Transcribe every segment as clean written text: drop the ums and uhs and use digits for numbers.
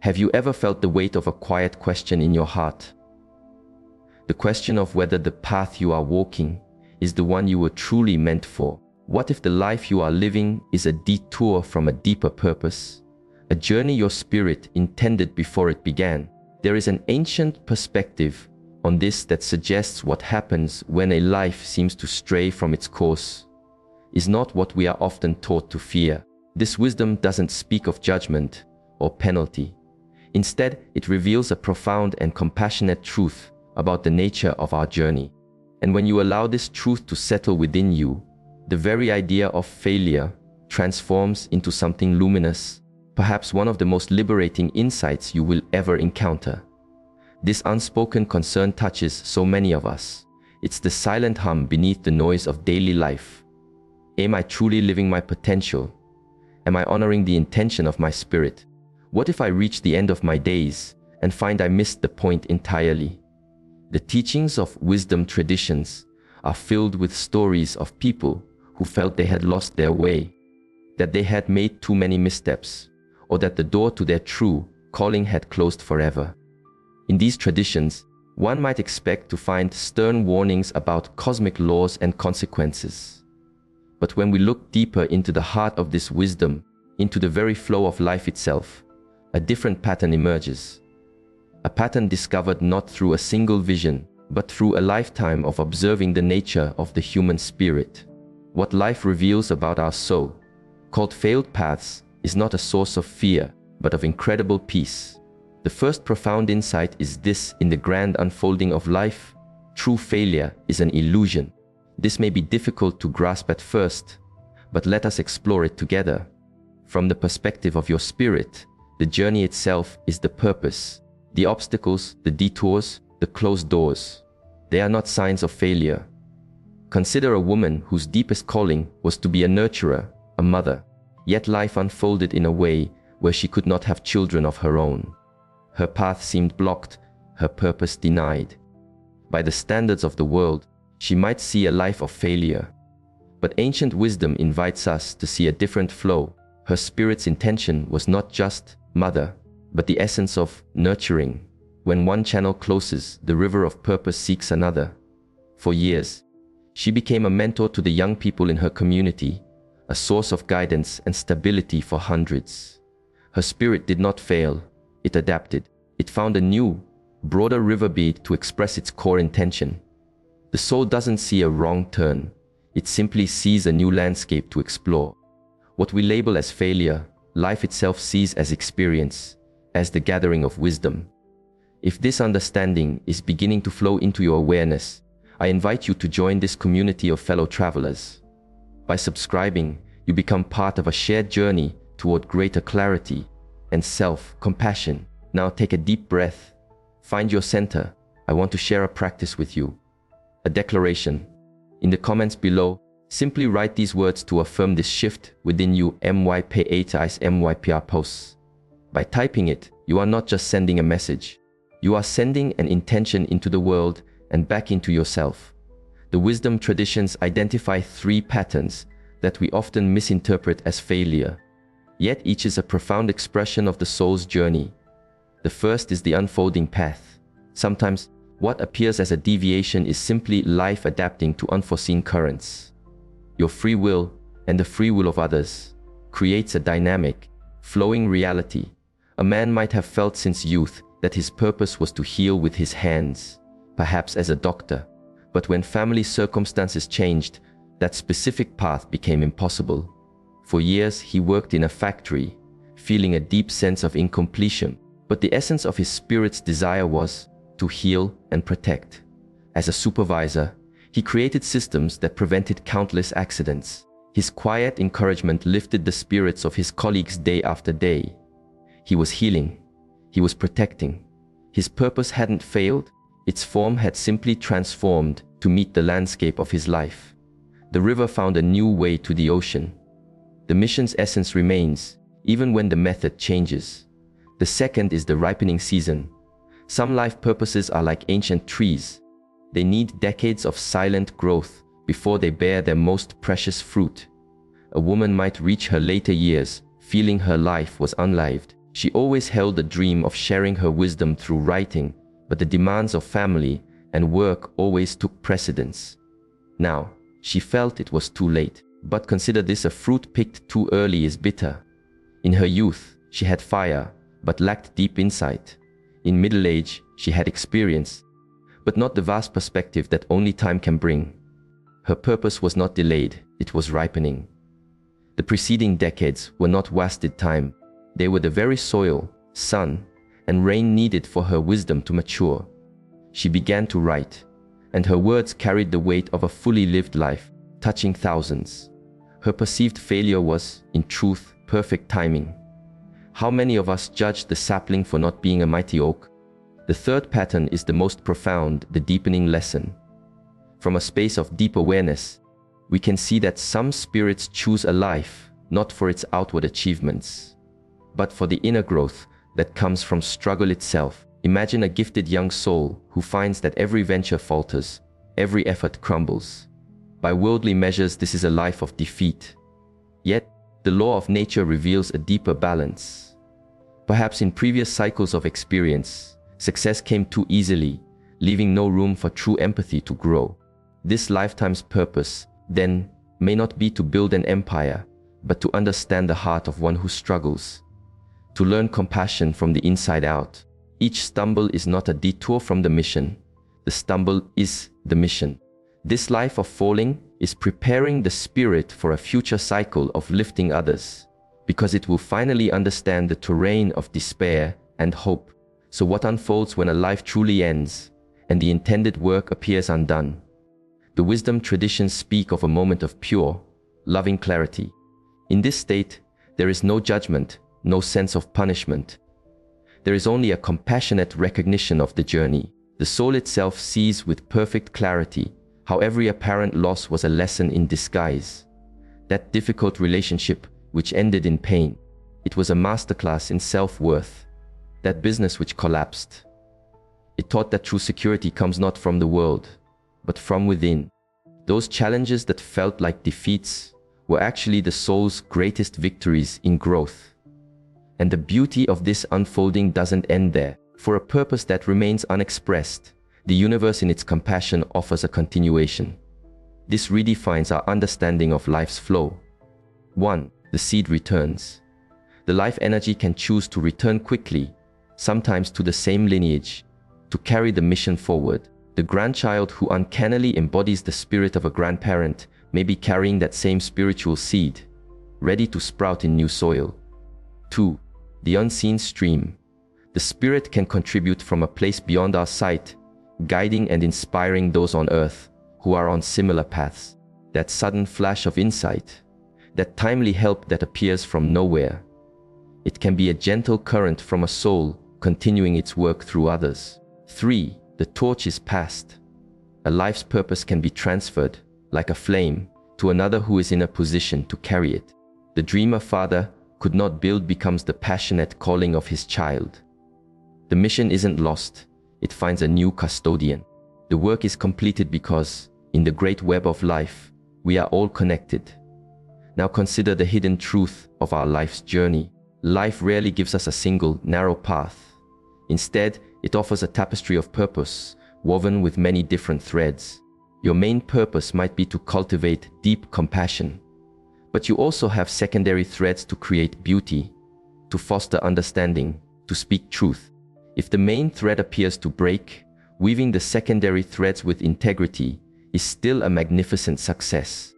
Have you ever felt the weight of a quiet question in your heart? The question of whether the path you are walking is the one you were truly meant for. What if the life you are living is a detour from a deeper purpose, a journey your spirit intended before it began? There is an ancient perspective on this that suggests what happens when a life seems to stray from its course is not what we are often taught to fear. This wisdom doesn't speak of judgment or penalty. Instead, it reveals a profound and compassionate truth about the nature of our journey. And when you allow this truth to settle within you, the very idea of failure transforms into something luminous, perhaps one of the most liberating insights you will ever encounter. This unspoken concern touches so many of us. It's the silent hum beneath the noise of daily life. Am I truly living my potential? Am I honoring the intention of my spirit? What if I reach the end of my days and find I missed the point entirely? The teachings of wisdom traditions are filled with stories of people who felt they had lost their way, that they had made too many missteps, or that the door to their true calling had closed forever. In these traditions, one might expect to find stern warnings about cosmic laws and consequences. But when we look deeper into the heart of this wisdom, into the very flow of life itself, a different pattern emerges. A pattern discovered not through a single vision, but through a lifetime of observing the nature of the human spirit. What life reveals about our soul, called failed paths, is not a source of fear, but of incredible peace. The first profound insight is this: in the grand unfolding of life, true failure is an illusion. This may be difficult to grasp at first, but let us explore it together. From the perspective of your spirit, the journey itself is the purpose. The obstacles, the detours, the closed doors, they are not signs of failure. Consider a woman whose deepest calling was to be a nurturer, a mother, yet life unfolded in a way where she could not have children of her own. Her path seemed blocked, her purpose denied. By the standards of the world, she might see a life of failure. But ancient wisdom invites us to see a different flow. Her spirit's intention was not just mother, but the essence of nurturing. When one channel closes, the river of purpose seeks another. For years, she became a mentor to the young people in her community, a source of guidance and stability for hundreds. Her spirit did not fail, it adapted. It found a new, broader riverbed to express its core intention. The soul doesn't see a wrong turn, it simply sees a new landscape to explore. What we label as failure, life itself sees as experience, as the gathering of wisdom. If this understanding is beginning to flow into your awareness, I invite you to join this community of fellow travelers. By subscribing, you become part of a shared journey toward greater clarity and self-compassion. Now take a deep breath, find your center. I want to share a practice with you. A declaration. In the comments below, simply write these words to affirm this shift within you. MYPR posts. By typing it, you are not just sending a message. You are sending an intention into the world and back into yourself. The wisdom traditions identify 3 patterns that we often misinterpret as failure. Yet each is a profound expression of the soul's journey. The first is the unfolding path. Sometimes, what appears as a deviation is simply life adapting to unforeseen currents. Your free will and the free will of others creates a dynamic, flowing reality. A man might have felt since youth that his purpose was to heal with his hands, perhaps as a doctor. But when family circumstances changed, that specific path became impossible. For years, he worked in a factory, feeling a deep sense of incompletion. But the essence of his spirit's desire was to heal and protect. As a supervisor, he created systems that prevented countless accidents. His quiet encouragement lifted the spirits of his colleagues day after day. He was healing. He was protecting. His purpose hadn't failed. Its form had simply transformed to meet the landscape of his life. The river found a new way to the ocean. The mission's essence remains, even when the method changes. The second is the ripening season. Some life purposes are like ancient trees. They need decades of silent growth before they bear their most precious fruit. A woman might reach her later years feeling her life was unlived, She always held the dream of sharing her wisdom through writing, but the demands of family and work always took precedence. Now, she felt it was too late, but consider this: a fruit picked too early is bitter. In her youth, she had fire, but lacked deep insight. In middle age, she had experience, but not the vast perspective that only time can bring. Her purpose was not delayed, it was ripening. The preceding decades were not wasted time. They were the very soil, sun, and rain needed for her wisdom to mature. She began to write, and her words carried the weight of a fully lived life, touching thousands. Her perceived failure was, in truth, perfect timing. How many of us judge the sapling for not being a mighty oak? The third pattern is the most profound, the deepening lesson. From a space of deep awareness, we can see that some spirits choose a life not for its outward achievements, but for the inner growth that comes from struggle itself. Imagine a gifted young soul who finds that every venture falters, every effort crumbles. By worldly measures, this is a life of defeat. Yet, the law of nature reveals a deeper balance. Perhaps in previous cycles of experience, success came too easily, leaving no room for true empathy to grow. This lifetime's purpose, then, may not be to build an empire, but to understand the heart of one who struggles, to learn compassion from the inside out. Each stumble is not a detour from the mission. The stumble is the mission. This life of falling is preparing the spirit for a future cycle of lifting others, because it will finally understand the terrain of despair and hope. So what unfolds when a life truly ends and the intended work appears undone? The wisdom traditions speak of a moment of pure, loving clarity. In this state, there is no judgment, no sense of punishment. There is only a compassionate recognition of the journey. The soul itself sees with perfect clarity how every apparent loss was a lesson in disguise. That difficult relationship which ended in pain, it was a masterclass in self-worth. That business which collapsed, it taught that true security comes not from the world, but from within. Those challenges that felt like defeats were actually the soul's greatest victories in growth. And the beauty of this unfolding doesn't end there. For a purpose that remains unexpressed, the universe in its compassion offers a continuation. This redefines our understanding of life's flow. 1. The seed returns. The life energy can choose to return quickly, sometimes to the same lineage, to carry the mission forward. The grandchild who uncannily embodies the spirit of a grandparent may be carrying that same spiritual seed, ready to sprout in new soil. 2. The unseen stream. The spirit can contribute from a place beyond our sight, guiding and inspiring those on earth who are on similar paths. That sudden flash of insight, that timely help that appears from nowhere. It can be a gentle current from a soul continuing its work through others. 3. The torch is passed. A life's purpose can be transferred, like a flame, to another who is in a position to carry it. The dream a father could not build becomes the passionate calling of his child. The mission isn't lost, it finds a new custodian. The work is completed because, in the great web of life, we are all connected. Now consider the hidden truth of our life's journey. Life rarely gives us a single, narrow path. Instead, it offers a tapestry of purpose, woven with many different threads. Your main purpose might be to cultivate deep compassion, but you also have secondary threads to create beauty, to foster understanding, to speak truth. If the main thread appears to break, weaving the secondary threads with integrity is still a magnificent success.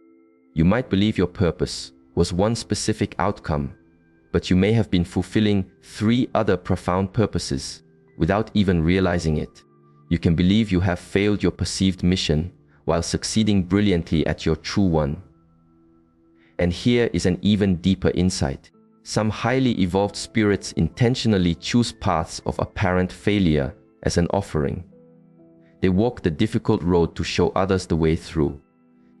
You might believe your purpose was one specific outcome, but you may have been fulfilling 3 other profound purposes without even realizing it. You can believe you have failed your perceived mission while succeeding brilliantly at your true one. And here is an even deeper insight. Some highly evolved spirits intentionally choose paths of apparent failure as an offering. They walk the difficult road to show others the way through.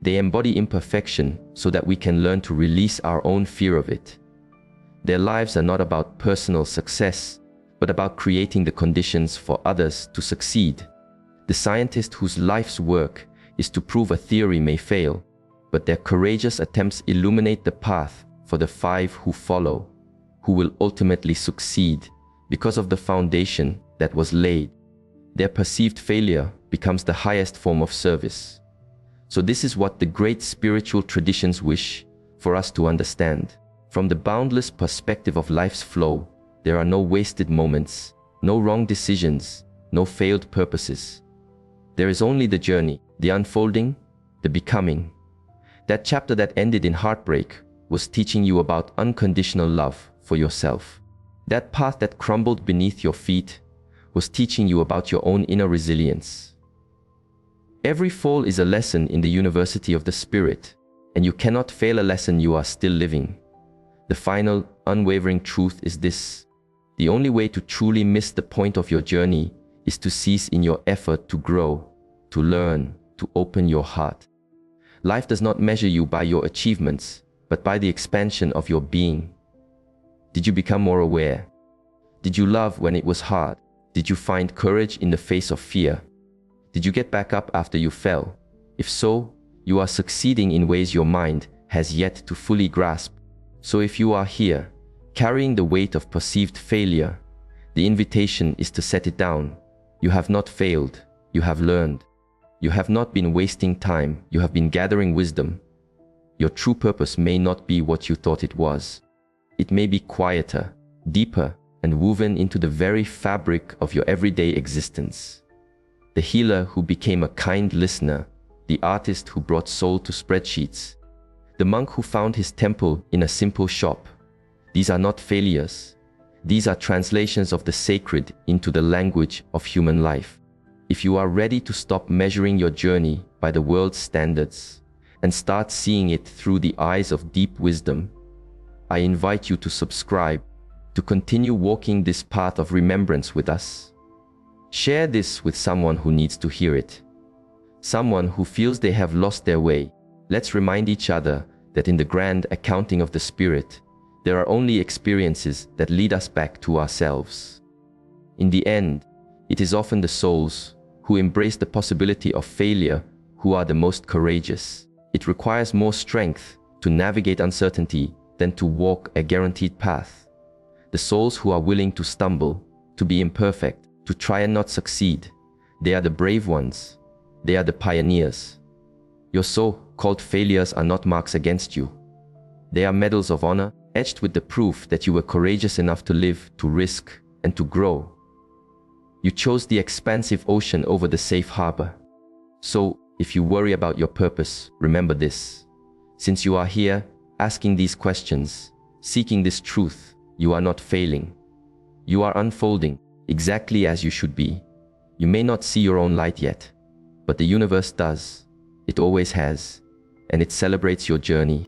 They embody imperfection so that we can learn to release our own fear of it. Their lives are not about personal success, but about creating the conditions for others to succeed. The scientist whose life's work is to prove a theory may fail, but their courageous attempts illuminate the path for the 5 who follow. who will ultimately succeed because of the foundation that was laid. Their perceived failure becomes the highest form of service. So this is what the great spiritual traditions wish for us to understand. From the boundless perspective of life's flow, there are no wasted moments, no wrong decisions, no failed purposes. There is only the journey, the unfolding, the becoming. That chapter that ended in heartbreak was teaching you about unconditional love for yourself. That path that crumbled beneath your feet was teaching you about your own inner resilience. Every fall is a lesson in the university of the spirit, and you cannot fail a lesson you are still living. The final, unwavering truth is this: the only way to truly miss the point of your journey is to cease in your effort to grow, to learn, to open your heart. Life does not measure you by your achievements, but by the expansion of your being. Did you become more aware? Did you love when it was hard? Did you find courage in the face of fear? Did you get back up after you fell? If so, you are succeeding in ways your mind has yet to fully grasp. So if you are here, carrying the weight of perceived failure, the invitation is to set it down. You have not failed, you have learned. You have not been wasting time, you have been gathering wisdom. Your true purpose may not be what you thought it was. It may be quieter, deeper, and woven into the very fabric of your everyday existence. The healer who became a kind listener, the artist who brought soul to spreadsheets, the monk who found his temple in a simple shop. These are not failures. These are translations of the sacred into the language of human life. If you are ready to stop measuring your journey by the world's standards and start seeing it through the eyes of deep wisdom, I invite you to subscribe, to continue walking this path of remembrance with us. Share this with someone who needs to hear it, someone who feels they have lost their way. Let's remind each other that in the grand accounting of the spirit, there are only experiences that lead us back to ourselves. In the end, it is often the souls who embrace the possibility of failure who are the most courageous. It requires more strength to navigate uncertainty than to walk a guaranteed path. The souls who are willing to stumble, to be imperfect, to try and not succeed, they are the brave ones. They are the pioneers. Your so-called failures are not marks against you. They are medals of honor, etched with the proof that you were courageous enough to live, to risk, and to grow. You chose the expansive ocean over the safe harbor. So, if you worry about your purpose, remember this. Since you are here, asking these questions, seeking this truth, you are not failing. You are unfolding exactly as you should be. You may not see your own light yet, but the universe does. It always has, and it celebrates your journey.